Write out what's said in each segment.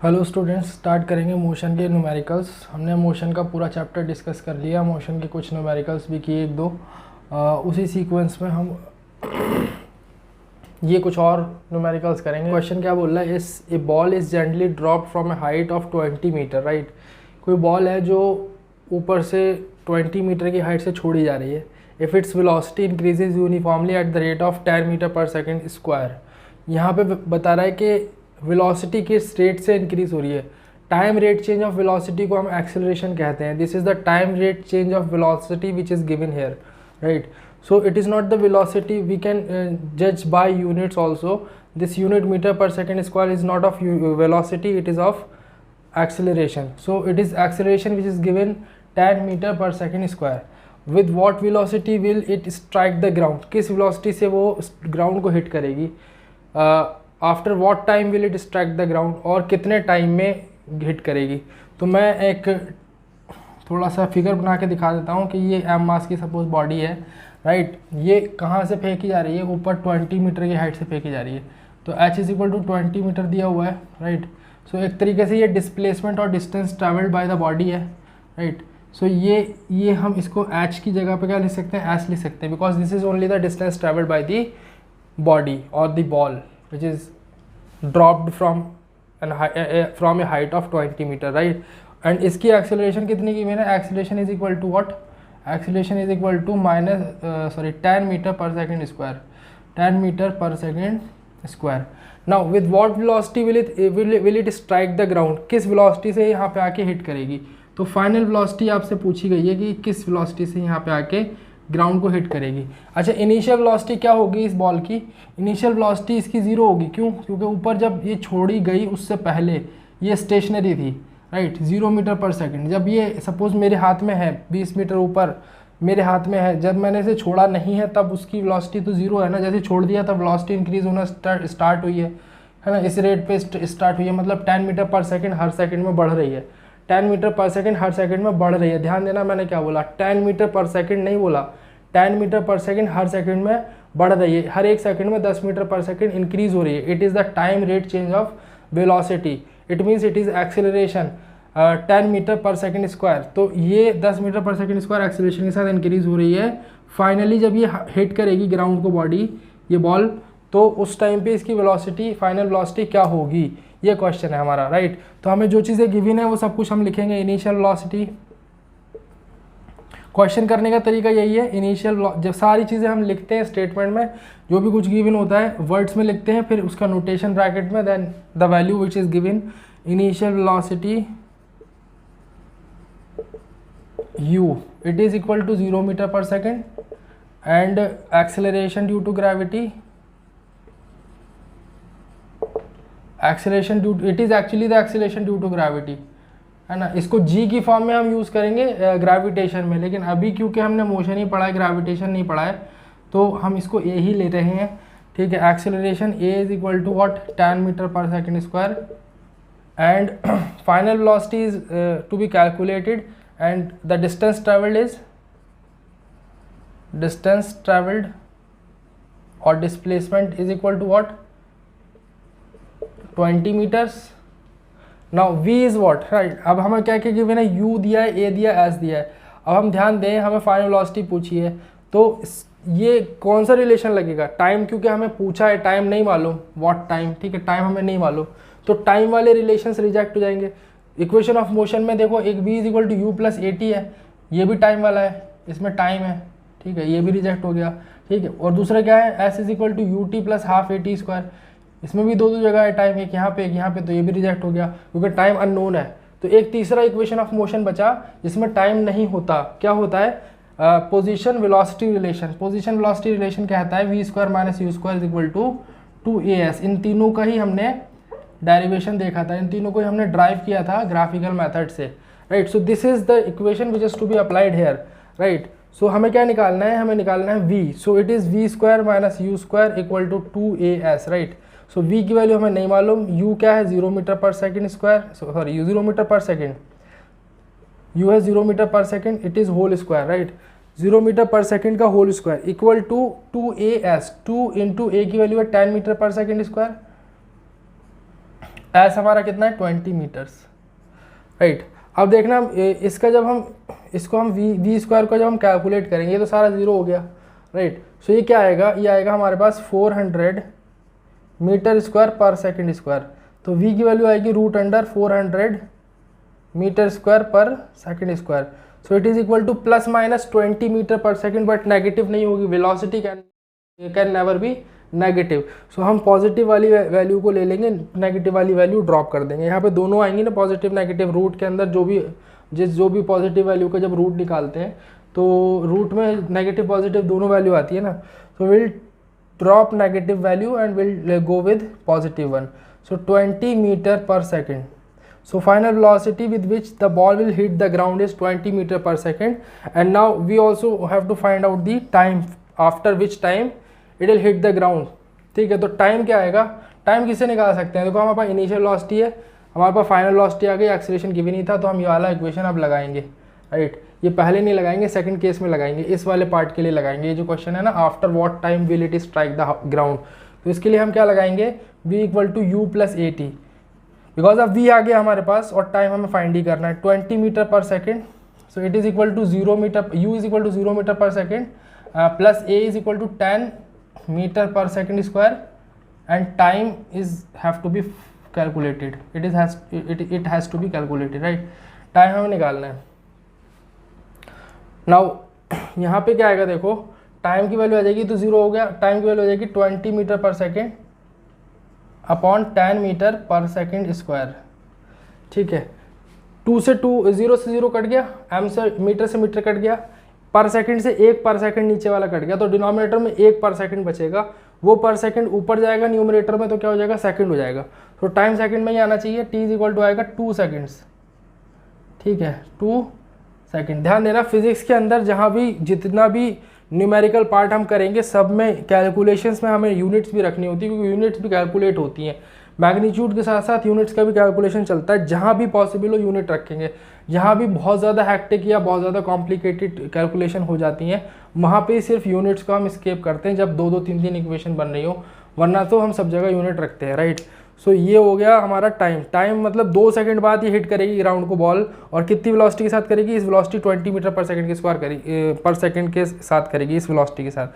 Hello students, start करेंगे motion के numericals. हमने मोशन का पूरा चैप्टर डिस्कस कर लिया, मोशन के कुछ न्यूमेरिकल्स भी किए एक दो। उसी सीक्वेंस में हम ये कुछ और न्यूमेरिकल्स करेंगे। क्वेश्चन क्या बोल रहा है, इस a ball is gently dropped from a height of 20 metre, right. कोई बॉल है जो ऊपर से 20 मीटर की हाइट से छोड़ी जा रही है। If its velocity increases uniformly at the rate of 10 metre per second square. यहाँ पे बता रहा है कि वेलोसिटी किस रेट से इंक्रीज हो रही है। Time rate change of velocity को हम एक्सेलरेशन कहते हैं। This is the time rate change of velocity which is given here, right. So it is not the velocity we can judge by units also. This unit meter per second square is not of velocity, it is of acceleration. So it is acceleration which is given 10 meter per second square. With what velocity will it strike the ground? किस velocity से वो ground को hit करेगी? After what time will it strike the ground? और कितने time में hit करेगी? तो मैं एक थोड़ा सा फिगर बना के दिखा देता हूँ कि ये m मास की सपोज बॉडी है, राइट। ये कहाँ से फेंकी जा रही है? ऊपर 20 मीटर की हाइट से फेंकी जा रही है। तो h is equal to 20 metre दिया हुआ है, राइट। सो एक तरीके से ये डिस्प्लेसमेंट और distance travelled by the body है, राइट। सो ये हम इसको h की जगह पे क्या लिख सकते हैं? s लिख सकते हैं, because this is only the distance travelled by the body और the ball which is dropped from a height of 20 metre, right. And इसकी एक्सेलरेशन कितनी की मैंने? Acceleration is equal to what? Acceleration is equal to 10 metre per second square, 10 metre per second square. Now with what velocity will it strike the ground? किस velocity से यहाँ पे आके hit करेगी? तो फाइनल वेलोसिटी आपसे पूछी गई है कि किस वेलोसिटी से यहाँ पे आके ग्राउंड को हिट करेगी। अच्छा, इनिशियल वेलोसिटी क्या होगी इस बॉल की? इनिशियल वेलोसिटी इसकी ज़ीरो होगी। क्यों? क्योंकि ऊपर जब ये छोड़ी गई उससे पहले ये स्टेशनरी थी, राइट। 0 metre per second. जब ये सपोज मेरे हाथ में है, 20 मीटर ऊपर मेरे हाथ में है, जब मैंने इसे छोड़ा नहीं है तब उसकी वेलोसिटी तो ज़ीरो है ना। जैसे छोड़ दिया तब वेलोसिटी इंक्रीज होना स्टार्ट हुई है ना। इस रेट पे स्टार्ट हुई है, मतलब 10 मीटर पर सेकंड हर सेकंड में बढ़ रही है। 10 मीटर पर सेकंड हर सेकंड में बढ़ रही है। ध्यान देना, मैंने क्या बोला? 10 मीटर पर सेकंड नहीं बोला, 10 मीटर पर सेकंड हर सेकंड में बढ़ रही है। हर एक सेकंड में 10 मीटर पर सेकंड इंक्रीज हो रही है। It is the time rate change of velocity. It means it is acceleration 10 metre per second square. तो ये 10 metre per second square acceleration के साथ इंक्रीज हो रही है। फाइनली जब ये हिट करेगी ग्राउंड को बॉडी, ये बॉल, तो उस टाइम पे इसकी वेलोसिटी, फाइनल वेलोसिटी क्या होगी? ये क्वेश्चन है हमारा, राइट। तो हमें जो चीज़ें गिवन है वो सब कुछ हम लिखेंगे। इनिशियल वेलोसिटी, क्वेश्चन करने का तरीका यही है। इनिशियल, जब सारी चीज़ें हम लिखते हैं स्टेटमेंट में, जो भी कुछ गिवन होता है वर्ड्स में लिखते हैं, फिर उसका नोटेशन ब्रैकेट में, then the value which is given. Initial velocity u, it is equal to 0 meter per second, and acceleration due to gravity, acceleration due, it is actually the acceleration due to gravity, है ना। इसको g की form में हम use करेंगे gravitation में, लेकिन अभी क्योंकि हमने मोशन ही पढ़ा है, ग्रेविटेशन नहीं पढ़ा है, तो हम इसको a ही ले रहे हैं, ठीक है। Acceleration a is equal to what? 10 metre per second square, and final velocity is to be calculated, and the distance traveled is or displacement is equal to what? 20 meters. now v is what, right। अब हमें क्या क्या given है? u दिया है, a दिया है, s दिया है। अब हम ध्यान दें, हमें फाइनल वेलोसिटी पूछी है, तो ये कौन सा रिलेशन लगेगा? टाइम, क्योंकि हमें पूछा है, टाइम नहीं मालूम, व्हाट टाइम, ठीक है, टाइम हमें नहीं मालूम, तो टाइम वाले रिलेशंस रिजेक्ट हो जाएंगे। इक्वेशन ऑफ मोशन में देखो, एक v is equal to U plus AT है, ये भी टाइम वाला है, इसमें टाइम है, ठीक है, ये भी रिजेक्ट हो गया, ठीक है। और दूसरा क्या है? s is equal to U T plus half AT square, इसमें भी दो जगह है टाइम, एक यहाँ पे एक यहाँ पे, तो ये भी रिजेक्ट हो गया क्योंकि टाइम अननोन है। तो एक तीसरा इक्वेशन ऑफ मोशन बचा जिसमें टाइम नहीं होता। क्या होता है? Position velocity relation. Position velocity relation कहता है v square minus U square is equal to 2as। इन तीनों का ही हमने डेरिवेशन देखा था, इन तीनों को हमने ड्राइव किया था ग्राफिकल मेथड से, right. So this is the equation which is to be applied here, right. So हमें क्या निकालना है? हमें निकालना है v। So it is v square minus U square equal to 2as, right. So v की value हमें नहीं मालूम। u क्या है? 0 metre per second square, sorry 0 metre per second, u है 0 metre per second, it is whole square, right. 0 metre per second का whole square equal to 2as, 2 into a की value है 10 metre per second square, S हमारा कितना है 20 metres, right. अब देखना इसका जब हम इसको हम वी स्क्वायर को जब हम कैलकुलेट करेंगे तो सारा ज़ीरो हो गया, राइट। सो ये क्या आएगा, ये आएगा हमारे पास 400 metre square per second square. तो v की वैल्यू आएगी √400 metre square per second square. So it is equal to ±20 metre per second, but negative नहीं होगी, velocity can never be negative. So हम पॉजिटिव वाली वैल्यू को ले लेंगे, नेगेटिव वाली वैल्यू ड्रॉप कर देंगे। यहाँ पे दोनों आएंगी ना, पॉजिटिव नेगेटिव, रूट के अंदर जो भी पॉजिटिव वैल्यू का जब रूट निकालते हैं तो रूट में नेगेटिव पॉजिटिव दोनों वैल्यू आती है ना। So will drop negative value and will go with positive one. So 20 metre per second. So final velocity with which the ball will hit the ground is 20 meter per second, and now we also have to find out the time after which time it will hit the ground। ठीक है, तो time क्या आएगा, time किससे निकाल सकते हैं, देखो हमारे पास इनिशियल वेलोसिटी है, हमारे पास फाइनल वेलोसिटी आ गई, एक्सीलरेशन की भी नहीं था, तो हम ये वाला इक्वेशन अब लगाएंगे, राइट। ये पहले नहीं लगाएंगे, सेकंड केस में लगाएंगे, इस वाले पार्ट के लिए लगाएंगे। ये जो क्वेश्चन है ना, after what time will it strike the ground, तो इसके लिए हम क्या लगाएंगे, v = u + at, बिकॉज अब v आ गया हमारे पास और टाइम हमें फाइंड ही करना है 20 metre per second. So it is equal to 0 metre, u is equal to 0 metre per second plus a is equal to 10 metre per second square, and time is have to be calculated, it has to be calculated, right. Time हमें निकालना है। Now यहाँ पे क्या आएगा, देखो time की वैल्यू आ जाएगी तो 0 हो गया, टाइम की वैल्यू आ जाएगी 20 metre per second upon 10 metre per second square. ठीक है, 0 से 0 कट गया, m से मीटर कट गया, पर सेकंड से 1 पर सेकंड नीचे वाला कट गया, तो डिनोमिनेटर में 1 पर सेकंड बचेगा, वो पर सेकंड ऊपर जाएगा न्यूमरेटर में, तो क्या हो जाएगा, सेकंड हो जाएगा। तो टाइम सेकंड में ही आना चाहिए, t = आएगा 2 सेकंड्स। ठीक है, 2 सेकंड। ध्यान देना, फिजिक्स के अंदर जहाँ भी जितना भी न्यूमेरिकल पार्ट हम करेंगे सब में कैलकुलेशंस में हमें यूनिट्स भी रखनी होती है, क्योंकि यूनिट्स भी कैलकुलेट होती हैं। मैग्नीट्यूड के साथ साथ यूनिट्स का भी कैलकुलेशन चलता है, जहाँ भी पॉसिबल हो यूनिट रखेंगे। जहाँ भी बहुत ज़्यादा हैक्टिक या बहुत ज़्यादा कॉम्प्लिकेटेड कैलकुलेशन हो जाती हैं, वहाँ पे सिर्फ यूनिट्स को हम स्केप करते हैं जब 2-2, 3-3 इक्वेशन बन रही हो, वरना तो हम सब जगह यूनिट रखते हैं, राइट। सो ये हो गया हमारा टाइम मतलब 2 सेकंड बाद ये हिट करेगी ग्राउंड को बॉल, और कितनी वेलोसिटी के साथ करेगी, इस वेलोसिटी 20 मीटर पर सेकंड के स्क्वायर करेगी, पर सेकंड के साथ करेगी, इस वेलोसिटी के साथ।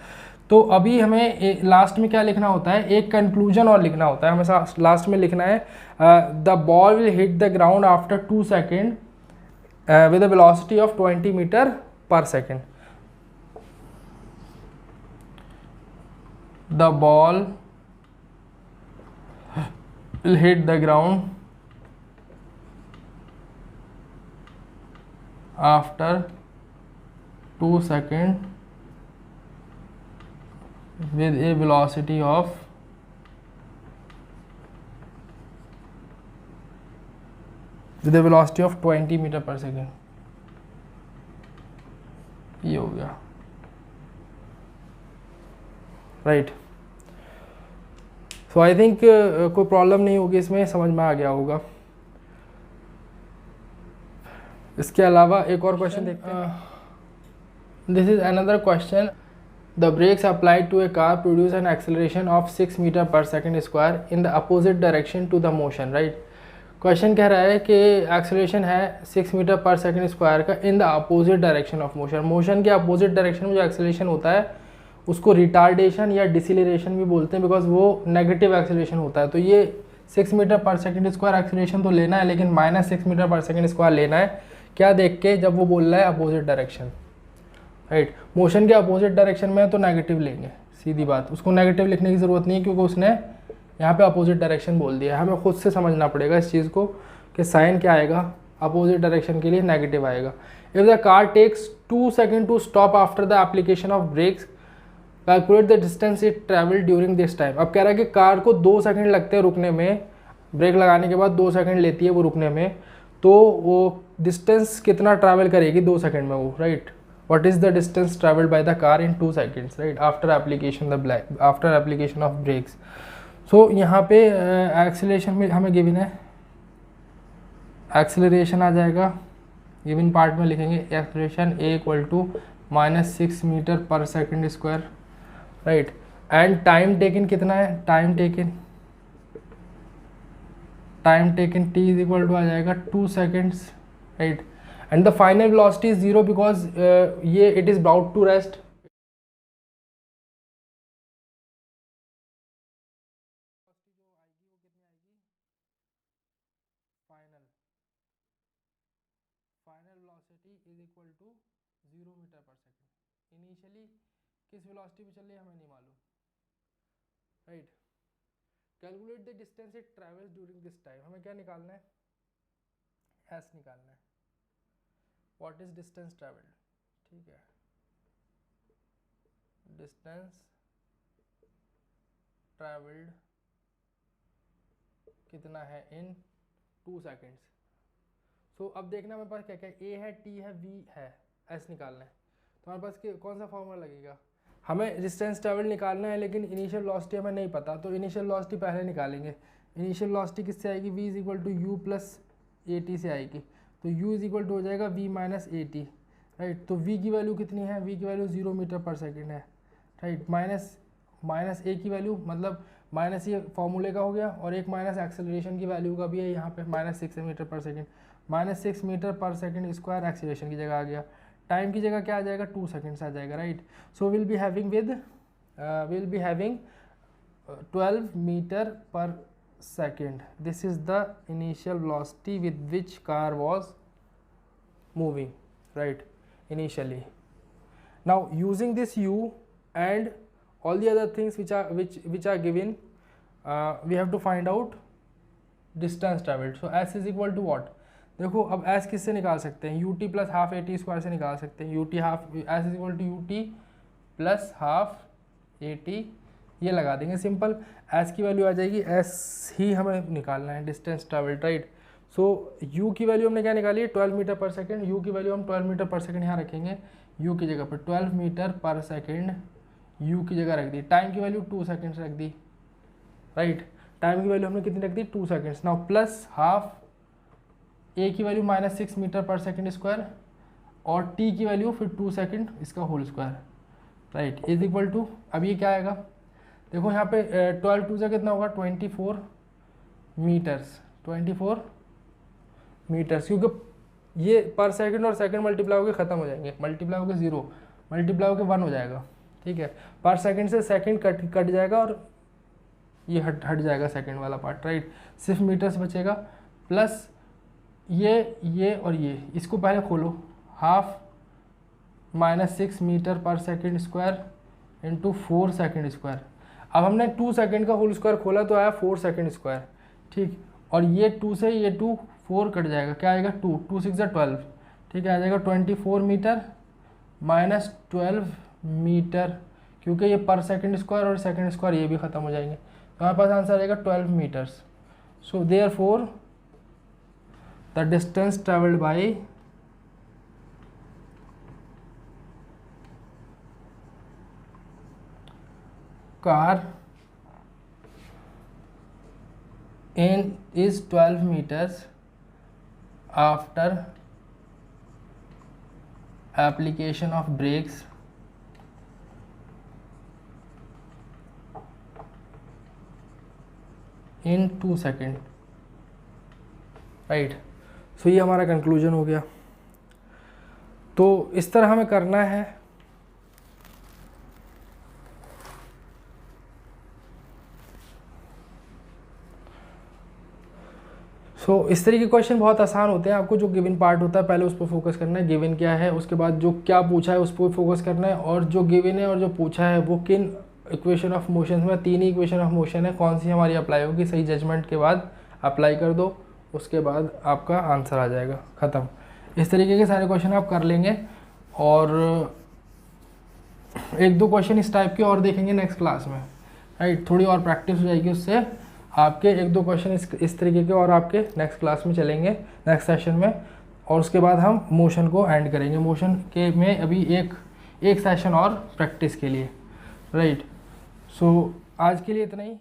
तो अभी हमें लास्ट में क्या लिखना होता है, एक कंक्लूजन और लिखना होता है हमें लास्ट में लिखना है, the ball will hit the ground after 2 second with a velocity of 20 metre per second. The ball will hit the ground after 2 seconds with a velocity of 20 metre per second. ये हो गया, right. So I think कोई problem नहीं होगी इसमें, समझ में आ गया होगा। इसके अलावा एक और क्वेश्चन देखते हैं। This is another question, the brakes applied to a car produce an acceleration of 6 metre per second square in the opposite direction to the motion, right. Question कह रहा है कि एक्सेलरेशन है 6 मीटर पर सेकेंड स्क्वायर का इन the opposite direction of motion. Motion के opposite direction में जो acceleration होता है उसको रिटार्डेशन या डिसिलरेशन भी बोलते हैं, बिकॉज वो नेगेटिव एक्सेलरेशन होता है। तो ये 6 metre per second square acceleration तो लेना है, लेकिन -6 मीटर पर सेकेंड स्क्वायर लेना है, क्या देख के, जब वो बोल रहा है अपोजिट डायरेक्शन, राइट। मोशन के अपोजिट डायरेक्शन में तो नेगेटिव लेंगे, सीधी बात, उसको नेगेटिव लिखने की ज़रूरत नहीं है, क्योंकि उसने यहाँ पे अपोजिट डायरेक्शन बोल दिया है। हमें खुद से समझना पड़ेगा इस चीज़ को कि साइन क्या आएगा, अपोजिट डायरेक्शन के लिए नेगेटिव आएगा। If the car takes 2 second to stop after the application of brakes, calculate the distance it travel during this time. अब कह रहा है कि कार को 2 सेकंड लगते हैं रुकने में, ब्रेक लगाने के बाद 2 सेकंड लेती है वो रुकने में, तो वो डिस्टेंस कितना ट्रैवल करेगी 2 सेकंड में वो, right. What is the distance travelled by the car in 2 seconds, right, after application of brakes. So यहाँ पे एक्सेलरेशन में हमें गिवन है, एक्सेलरेशन आ जाएगा, गिवन पार्ट में लिखेंगे acceleration A = -6 metre per second square, right. And time taken कितना है, time time taken t is equal to आ जाएगा 2 seconds, right. And the final velocity is 0 because ये it is about to rest. Final velocity is equal to 0 metre per second. Initially किस velocity पे चल रही है हमें नहीं मालूम, right. Calculate the distance it travels during this time. हमें क्या निकालना है, एस निकालना है। व्हाट इज डिस्टेंस ट्रैवल्ड, ठीक है। डिस्टेंस ट्रैवल्ड कितना है इन 2 सेकेंड्स। सो अब देखना हमारे पास क्या क्या है, ए है, टी है, वी है, एस निकालना है। तो हमारे पास कौन सा फॉर्मूला लगेगा, हमें डिस्टेंस ट्रैवल निकालना है लेकिन इनिशियल वेलोसिटी हमें नहीं पता, तो इनिशियल वेलोसिटी पहले निकालेंगे। इनिशियल वेलोसिटी किससे आएगी, v is equal to U plus A T से आएगी। तो u इज इक्वल टू हो जाएगा v minus A T, right. तो v की वैल्यू कितनी है, v की वैल्यू 0 मीटर पर सेकेंड है, राइट। माइनस ए की वैल्यू मतलब माइनस ये फॉर्मूले का हो गया, और एक माइनस एक्सेलरेशन की वैल्यू का भी है यहाँ पे, -6 metre per second. -6 metre per second square acceleration की जगह आ गया, टाइम की जगह क्या आ जाएगा, 2 सेकेंड्स आ जाएगा, right. So will be having 12 metre per second. This is the initial velocity with which car was moving, right, initially. Now using this u and all the other things which are given, we have to find out distance traveled. So s is equal to what, देखो अब s किससे निकाल सकते हैं, ut plus half A T square से निकाल सकते हैं। ut half s is equal to ut plus half A T, ये लगा देंगे सिंपल। s की वैल्यू आ जाएगी, s ही हमें निकालना है, distance travelled, right. So u की वैल्यू हमने क्या निकाली है, 12 मीटर पर सेकेंड। u की वैल्यू हम 12 मीटर पर सेकेंड यहाँ रखेंगे, u की जगह पर 12 मीटर पर सेकेंड u की जगह रख दी। टाइम की वैल्यू 2 सेकेंड्स रख दी, राइट। टाइम की वैल्यू हमने कितनी रख दी, 2 seconds. Now plus half a की value -6 metre per second square, और t की वैल्यू फिर 2 सेकेंड इसका whole square, right, is equal to, अब ये क्या आएगा, देखो यहाँ पे 12 2 से कितना होगा, 24 मीटर्स, 24 मीटर्स, क्योंकि ये पर सेकंड और सेकंड मल्टीप्लाई होकर ख़त्म हो जाएंगे, मल्टीप्लाई होकर 0, मल्टीप्लाई होकर 1 हो जाएगा, ठीक है। पर सेकंड से सेकंड कट जाएगा और ये हट जाएगा सेकंड वाला पार्ट, राइट। सिर्फ मीटर्स बचेगा, प्लस ये और ये, इसको पहले खोलो, half -6 metre per second square into 4 second square. अब हमने 2 सेकंड का होल स्क्वायर खोला तो आया 4 सेकंड स्क्वायर, ठीक। और ये 2 से ये 2 4 कट जाएगा, क्या आएगा 2 2 6 12, ठीक है, आ जाएगा 24 मीटर -12 मीटर, क्योंकि ये पर सेकंड स्क्वायर और सेकंड स्क्वायर ये भी ख़त्म हो जाएंगे, तो हमारे पास आंसर आएगा 12 metres. So therefore the distance travelled by car is 12 meters after application of brakes in 2 seconds, right. So ये हमारा कंक्लूजन हो गया। तो इस तरह हमें करना है, इस तरीके के क्वेश्चन बहुत आसान होते हैं। आपको जो गिवन पार्ट होता है पहले उस पर फोकस करना है, गिवन क्या है, उसके बाद जो क्या पूछा है उस पर फोकस करना है, और जो गिवन है और जो पूछा है वो किन इक्वेशन ऑफ मोशन में, 3 ही इक्वेशन ऑफ मोशन है, कौन सी हमारी अप्लाई होगी, सही जजमेंट के बाद अप्लाई कर दो, उसके बाद आपका आंसर आ जाएगा, ख़त्म। इस तरीके के सारे क्वेश्चन आप कर लेंगे, और 1-2 क्वेश्चन इस टाइप के और देखेंगे नेक्स्ट क्लास में, राइट। थोड़ी और प्रैक्टिस हो जाएगी, उससे आपके 1-2 क्वेश्चन इस तरीके के और आपके नेक्स्ट क्लास में चलेंगे, नेक्स्ट सेशन में, और उसके बाद हम मोशन को एंड करेंगे। मोशन के में अभी एक सेशन और प्रैक्टिस के लिए, राइट। सो आज के लिए इतना ही।